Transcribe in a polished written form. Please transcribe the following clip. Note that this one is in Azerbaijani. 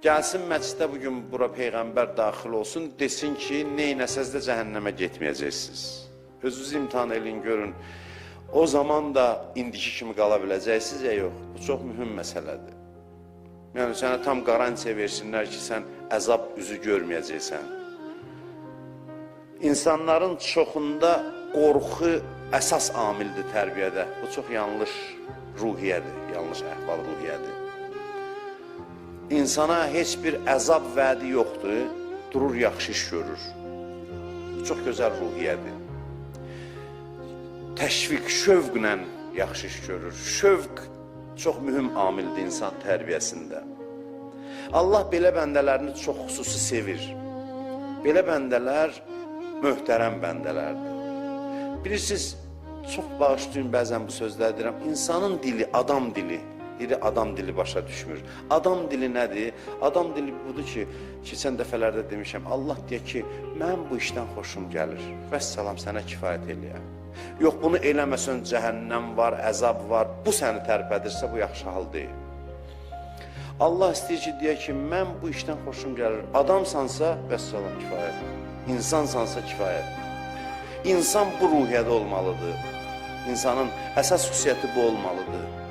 Gəlsin məsciddə bugün bura Peyğəmbər daxil olsun, desin ki, neynəsəz də cəhənnəmə getməyəcəksiniz. Özünüzü imtihan edin, görün. O zaman da indiki kimi qala biləcəksiniz ya yox. Bu çox mühüm məsələdir. Yəni, sənə tam qarantiya versinlər ki, sən əzab üzü görməyəcəksən. İnsanların çoxunda qorxu əsas amildir tərbiyədə. Bu çox yanlış ruhiyyədir, yanlış əhval-ruhiyyədir. İnsana heç bir əzab vədi yoxdur, durur yaxşı iş görür. Bu çox gözəl ruhiyyədir. Təşviq, şövqlə yaxşı iş görür. Şövq çox mühüm amildir insan tərbiyəsində. Allah belə bəndələrini çox xüsusi sevir. Belə bəndələr möhtərəm bəndələrdir. Bilirsiniz, çox bağışlayın bəzən bu sözləri deyirəm. İnsanın dili, adam dili, adam dili başa düşmür. Adam dili nədir? Adam dili budur ki, keçən dəfələrdə demişəm, Allah deyək ki, mən bu işdən xoşum gəlir. Vəssalam, sənə kifayət eləyər. Yox, bunu eləməsən cəhənnəm var, əzab var, bu səni tərpədirsə, bu yaxşı hal deyil. Allah istəyir ki, deyək ki, mən bu işdən xoşum gəlir. Adamsansa, vəssalam, kifayət. İnsansansa, kifayət. İnsan bu ruhiyyədə olmalıdır. İnsanın əsas xüsusiyyəti bu olmalıdır.